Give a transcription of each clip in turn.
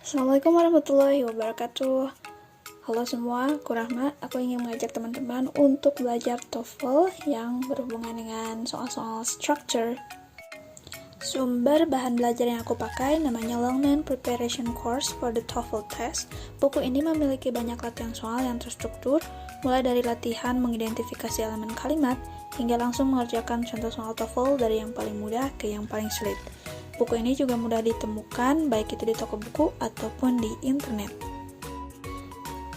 Assalamualaikum warahmatullahi wabarakatuh. Halo semua, aku Rahma. Aku ingin mengajak teman-teman untuk belajar TOEFL yang berhubungan dengan soal-soal structure. Sumber bahan belajar yang aku pakai namanya Longman Preparation Course for the TOEFL Test. Buku ini memiliki banyak latihan soal yang terstruktur, mulai dari latihan mengidentifikasi elemen kalimat, hingga langsung mengerjakan contoh soal TOEFL dari yang paling mudah ke yang paling sulit. Buku ini juga mudah ditemukan, baik itu di toko buku ataupun di internet.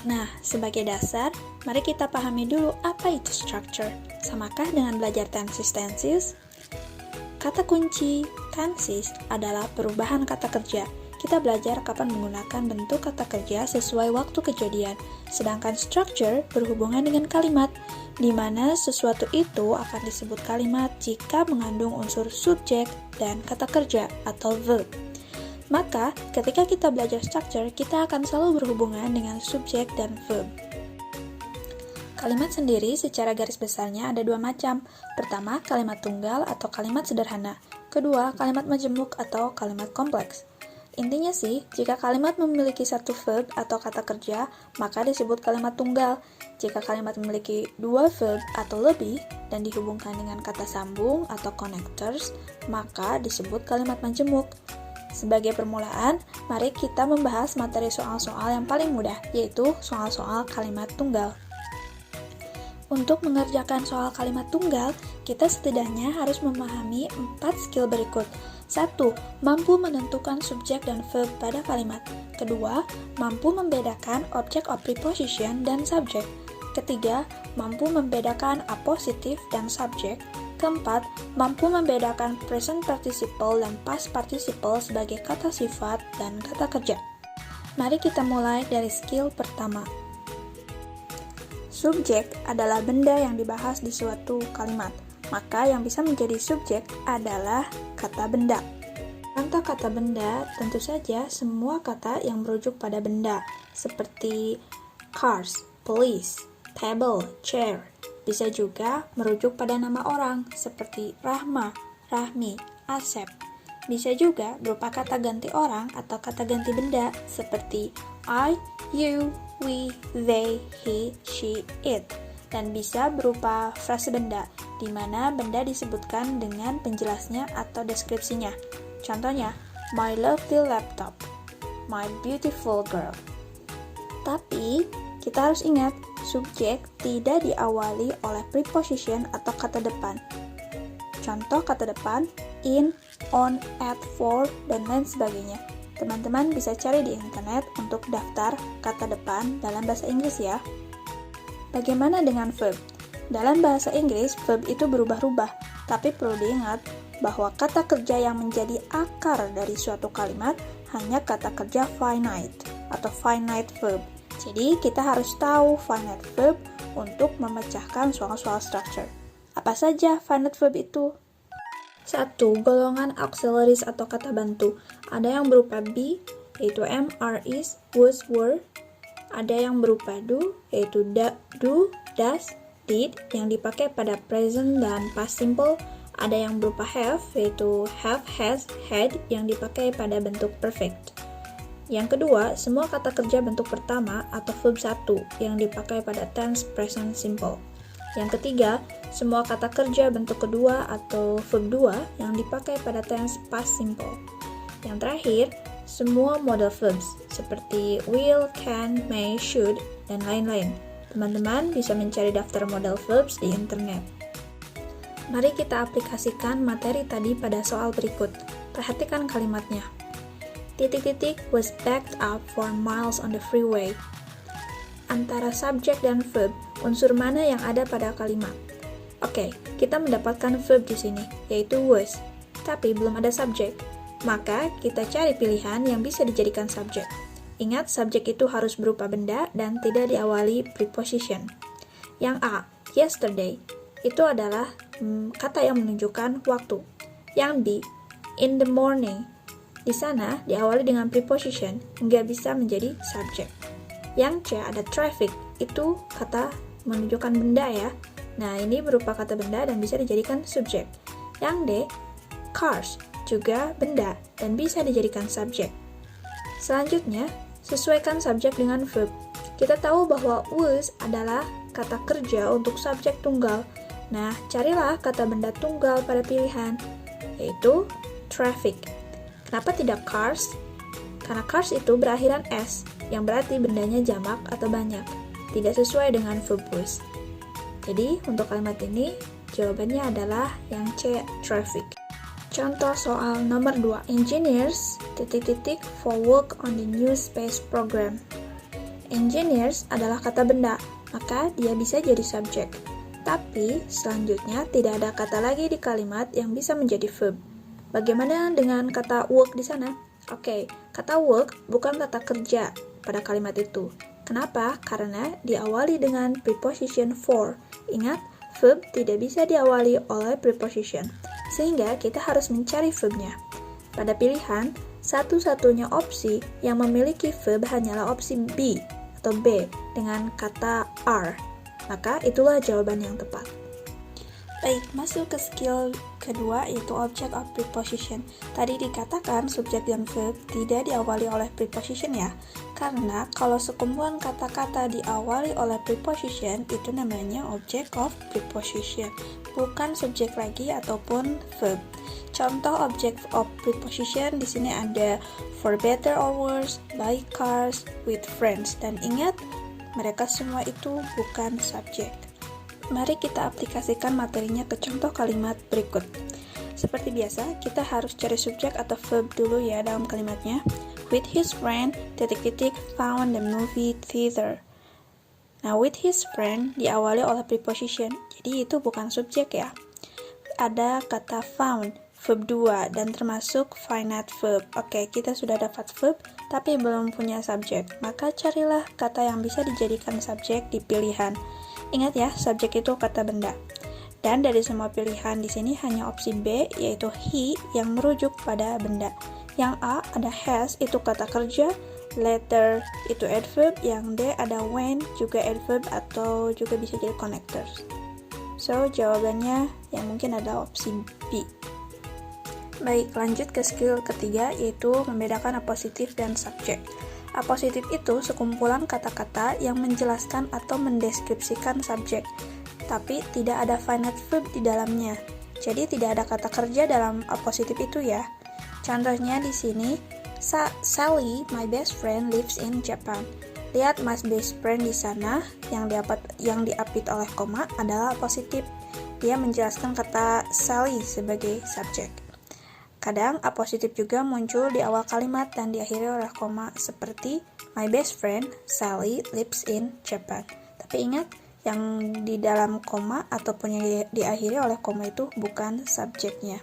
Nah, sebagai dasar, mari kita pahami dulu apa itu structure. Samakah dengan belajar tenses? Kata kunci tenses adalah perubahan kata kerja. Kita belajar kapan menggunakan bentuk kata kerja sesuai waktu kejadian. Sedangkan structure berhubungan dengan kalimat, di mana sesuatu itu akan disebut kalimat jika mengandung unsur subjek dan kata kerja atau verb. Maka, ketika kita belajar structure, kita akan selalu berhubungan dengan subjek dan verb. Kalimat sendiri secara garis besarnya ada dua macam. Pertama, kalimat tunggal atau kalimat sederhana. Kedua, kalimat majemuk atau kalimat kompleks. Intinya sih, jika kalimat memiliki satu verb atau kata kerja, maka disebut kalimat tunggal. Jika kalimat memiliki dua verb atau lebih dan dihubungkan dengan kata sambung atau connectors, maka disebut kalimat majemuk. Sebagai permulaan, mari kita membahas materi soal-soal yang paling mudah, yaitu soal-soal kalimat tunggal. Untuk mengerjakan soal kalimat tunggal, kita setidaknya harus memahami 4 skill berikut. 1. Mampu menentukan subjek dan verb pada kalimat. Kedua, mampu membedakan object of preposition dan subjek. Ketiga, mampu membedakan apositif dan subjek. Keempat, mampu membedakan present participle dan past participle sebagai kata sifat dan kata kerja. Mari kita mulai dari skill pertama. Subjek adalah benda yang dibahas di suatu kalimat. Maka yang bisa menjadi subjek adalah kata benda. Contoh kata benda tentu saja semua kata yang merujuk pada benda, seperti cars, police, table, chair. Bisa juga merujuk pada nama orang, seperti Rahma, Rahmi, Asep. Bisa juga berupa kata ganti orang atau kata ganti benda, seperti I, you, we, they, he, she, it. Dan bisa berupa frase benda, di mana benda disebutkan dengan penjelasnya atau deskripsinya. Contohnya, my lovely laptop, my beautiful girl. Tapi, kita harus ingat, subjek tidak diawali oleh preposition atau kata depan. Contoh kata depan, in, on, at, for, dan lain sebagainya. Teman-teman bisa cari di internet untuk daftar kata depan dalam bahasa Inggris ya. Bagaimana dengan verb? Dalam bahasa Inggris, verb itu berubah-ubah, tapi perlu diingat bahwa kata kerja yang menjadi akar dari suatu kalimat hanya kata kerja finite atau finite verb. Jadi, kita harus tahu finite verb untuk memecahkan soal-soal structure. Apa saja finite verb itu? 1. Golongan auxiliaries atau kata bantu. Ada yang berupa be, yaitu am, are, is, was, were. Ada yang berupa do, yaitu do, does, did, yang dipakai pada present dan past simple. Ada yang berupa have, yaitu have, has, had, yang dipakai pada bentuk perfect. Yang kedua, semua kata kerja bentuk pertama atau verb 1, yang dipakai pada tense present simple. Yang ketiga, semua kata kerja bentuk kedua atau verb 2, yang dipakai pada tense past simple. Yang terakhir, semua modal verbs seperti will, can, may, should, dan lain-lain. Teman-teman bisa mencari daftar modal verbs di internet. Mari kita aplikasikan materi tadi pada soal berikut. Perhatikan kalimatnya. Titik-titik was backed up for miles on the freeway. Antara subjek dan verb, unsur mana yang ada pada kalimat? Oke, kita mendapatkan verb di sini, yaitu was, tapi belum ada subjek. Maka, kita cari pilihan yang bisa dijadikan subjek. Ingat, subjek itu harus berupa benda dan tidak diawali preposition. Yang A, yesterday, itu adalah kata yang menunjukkan waktu. Yang B, in the morning, di sana diawali dengan preposition, nggak bisa menjadi subjek. Yang C, ada traffic, itu kata menunjukkan benda ya. Nah, ini berupa kata benda dan bisa dijadikan subjek. Yang D, cars, juga benda dan bisa dijadikan subjek. Selanjutnya, sesuaikan subjek dengan verb. Kita tahu bahwa was adalah kata kerja untuk subjek tunggal. Nah, carilah kata benda tunggal pada pilihan, yaitu traffic. Kenapa tidak cars? Karena cars itu berakhiran s, yang berarti bendanya jamak atau banyak. Tidak sesuai dengan verb was. Jadi, untuk kalimat ini, jawabannya adalah yang C, traffic. Contoh soal nomor 2, engineers, for work on the new space program. Engineers adalah kata benda, maka dia bisa jadi subjek. Tapi, selanjutnya tidak ada kata lagi di kalimat yang bisa menjadi verb. Bagaimana dengan kata work di sana? Oke, kata work bukan kata kerja pada kalimat itu. Kenapa? Karena diawali dengan preposition for. Ingat, verb tidak bisa diawali oleh preposition, sehingga kita harus mencari verbnya. Pada pilihan, satu-satunya opsi yang memiliki verb hanyalah opsi B atau B dengan kata are. Maka itulah jawaban yang tepat. Baik, masuk ke skill kedua, yaitu object of preposition. Tadi dikatakan subjek dan verb tidak diawali oleh preposition ya, karena kalau sekumpulan kata-kata diawali oleh preposition, itu namanya object of preposition, bukan subjek lagi ataupun verb. Contoh object of preposition di sini ada for better or worse, by cars, with friends, dan ingat, mereka semua itu bukan subjek. Mari kita aplikasikan materinya ke contoh kalimat berikut. Seperti biasa, kita harus cari subjek atau verb dulu ya dalam kalimatnya. With his friend, found the movie theater. Nah, with his friend diawali oleh preposition, jadi itu bukan subjek ya. Ada kata found, verb 2, dan termasuk finite verb. Oke, kita sudah dapat verb, tapi belum punya subjek. Maka carilah kata yang bisa dijadikan subjek di pilihan. Ingat ya, subjek itu kata benda. Dan dari semua pilihan di sini hanya opsi B, yaitu he, yang merujuk pada benda. Yang A ada has, itu kata kerja. Later itu adverb. Yang D ada when, juga adverb atau juga bisa jadi connectors. So, jawabannya yang mungkin adalah opsi B. Baik, lanjut ke skill ketiga, yaitu membedakan apositif dan subjek. Apositif itu sekumpulan kata-kata yang menjelaskan atau mendeskripsikan subjek, tapi tidak ada finite verb di dalamnya. Jadi tidak ada kata kerja dalam apositif itu ya. Contohnya di sini, Sally, my best friend, lives in Japan. Lihat my best friend di sana, yang diapit oleh koma adalah apositif. Dia menjelaskan kata Sally sebagai subjek. Kadang apositif juga muncul di awal kalimat dan diakhiri oleh koma, seperti my best friend Sally lives in Japan. Tapi ingat, yang di dalam koma ataupun yang diakhiri oleh koma itu bukan subjeknya.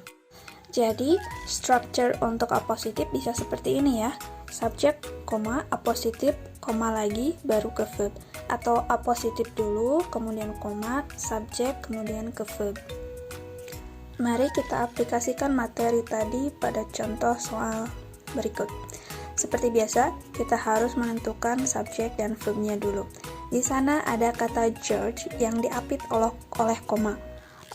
Jadi, structure untuk apositif bisa seperti ini ya. Subjek, koma, apositif, koma lagi, baru ke verb. Atau apositif dulu, kemudian koma, subjek, kemudian ke verb. Mari kita aplikasikan materi tadi pada contoh soal berikut. Seperti biasa, kita harus menentukan subjek dan verbnya dulu. Di sana ada kata George yang diapit oleh koma.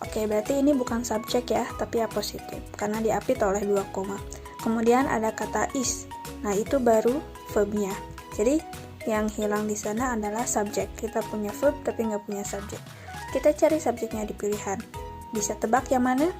Oke, berarti ini bukan subjek ya, tapi apositif, karena diapit oleh 2 koma. Kemudian ada kata is. Nah, itu baru verbnya. Jadi, yang hilang di sana adalah subjek. Kita punya verb, tapi nggak punya subjek. Kita cari subjeknya di pilihan. Bisa tebak yang mana?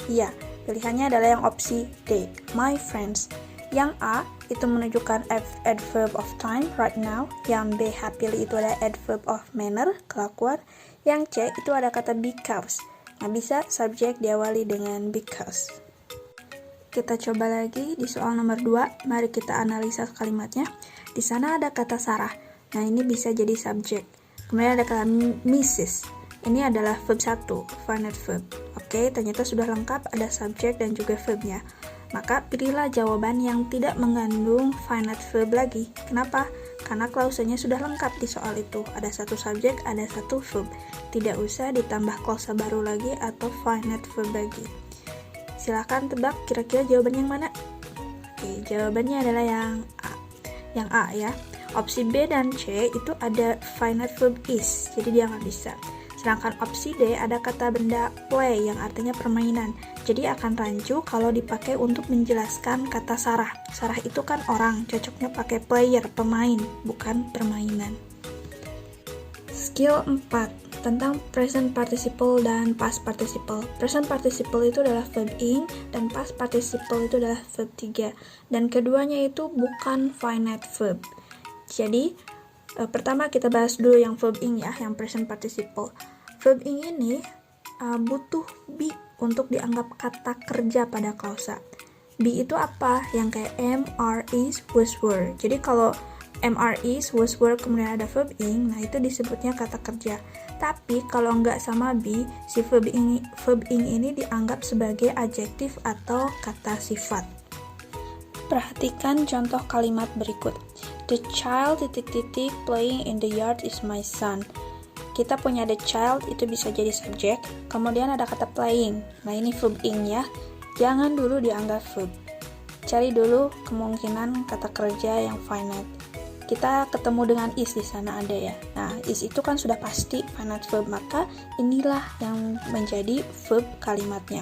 Iya, pilihannya adalah yang opsi D, my friends. Yang A itu menunjukkan adverb of time, right now. Yang B, happily, itu ada adverb of manner, kelakuan. Yang C itu ada kata because. Nah, bisa subjek diawali dengan because. Kita coba lagi di soal nomor 2. Mari kita analisa kalimatnya. Di sana ada kata Sarah. Nah, ini bisa jadi subjek. Kemudian ada kata Mrs. Ini adalah verb 1, finite verb. Oke, ternyata sudah lengkap, ada subjek dan juga verbnya. Maka pilihlah jawaban yang tidak mengandung finite verb lagi. Kenapa? Karena klausanya sudah lengkap di soal itu. Ada 1 subjek, ada 1 verb. Tidak usah ditambah klausa baru lagi atau finite verb lagi. Silahkan tebak kira-kira jawaban yang mana? Oke, jawabannya adalah yang A. Yang A ya. Opsi B dan C itu ada finite verb is, jadi dia nggak bisa. Sedangkan opsi D ada kata benda play yang artinya permainan. Jadi akan rancu kalau dipakai untuk menjelaskan kata Sarah. Sarah itu kan orang, cocoknya pakai player, pemain, bukan permainan. Skill 4 tentang present participle dan past participle. Present participle itu adalah verb ing dan past participle itu adalah verb 3. Dan keduanya itu bukan finite verb. Jadi pertama kita bahas dulu yang verb ing ya, yang present participle. Verb ing ini butuh be untuk dianggap kata kerja pada klausa. Be itu apa? Yang kayak am, are, is, was, were. Jadi kalau am, are, is, was, were kemudian ada verb ing, nah itu disebutnya kata kerja. Tapi kalau nggak sama be, si verb ing ini dianggap sebagai adjektif atau kata sifat. Perhatikan contoh kalimat berikut. The child playing in the yard is my son. Kita punya the child, itu bisa jadi subjek. Kemudian ada kata playing. Nah ini verb ing ya. Jangan dulu dianggap verb. Cari dulu kemungkinan kata kerja yang finite. Kita ketemu dengan is di sana ada ya. Nah is itu kan sudah pasti finite verb, maka inilah yang menjadi verb kalimatnya.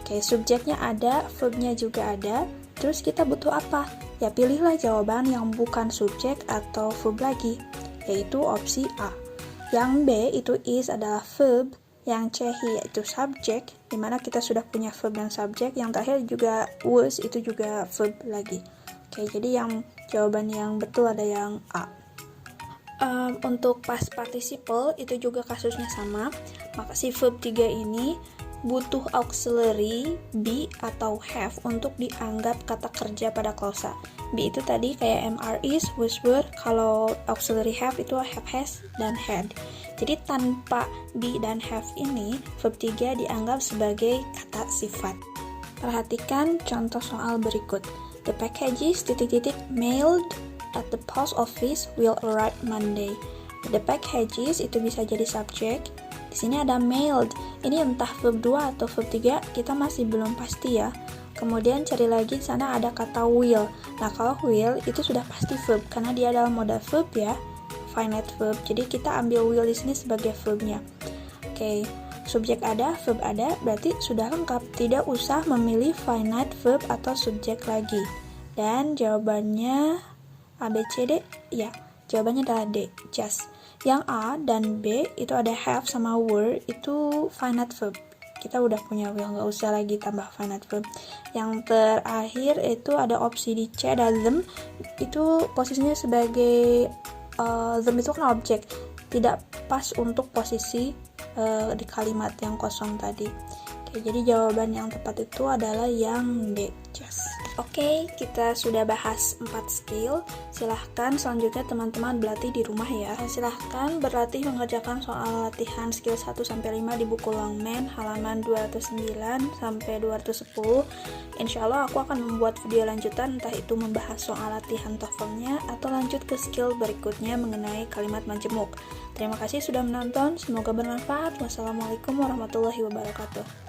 Oke, subjeknya ada, verbnya juga ada. Terus kita butuh apa? Ya pilihlah jawaban yang bukan subjek atau verb lagi, yaitu opsi A. Yang B itu is adalah verb, yang C yaitu subjek, dimana kita sudah punya verb dan subjek. Yang terakhir juga was, itu juga verb lagi. Oke, jadi yang jawaban yang betul ada yang A. Untuk past participle itu juga kasusnya sama, maka si verb 3 ini butuh auxiliary be atau have untuk dianggap kata kerja pada klausa. Be itu tadi kayak am, are, is, was, were. Kalau auxiliary have itu have, has, dan had. Jadi tanpa be dan have ini, verb 3 dianggap sebagai kata sifat. Perhatikan contoh soal berikut. The packages mailed at the post office will arrive Monday. The packages itu bisa jadi subjek. Di sini ada mailed. Ini entah verb 2 atau verb 3, kita masih belum pasti ya. Kemudian cari lagi di sana ada kata will. Nah, kalau will itu sudah pasti verb karena dia adalah moda verb ya, finite verb. Jadi kita ambil will di sini sebagai verbnya. Oke, subjek ada, verb ada, berarti sudah lengkap. Tidak usah memilih finite verb atau subjek lagi. Dan jawabannya A, B, C, D? Ya, jawabannya adalah D, just. Yang A dan B itu ada have sama were, itu finite verb. Kita udah punya will, nggak usah lagi tambah finite verb. Yang terakhir itu ada opsi di C, ada them. Itu posisinya sebagai them itu kan objek, tidak pas untuk posisi di kalimat yang kosong tadi. Oke, jadi jawaban yang tepat itu adalah yang D, just. Oke, kita sudah bahas 4 skill. Silahkan selanjutnya teman-teman berlatih di rumah ya. Silahkan berlatih mengerjakan soal latihan skill 1-5 di buku Longman halaman 209-210. Insya Allah aku akan membuat video lanjutan, entah itu membahas soal latihan TOEFL-nya atau lanjut ke skill berikutnya mengenai kalimat majemuk. Terima kasih sudah menonton, semoga bermanfaat. Wassalamualaikum warahmatullahi wabarakatuh.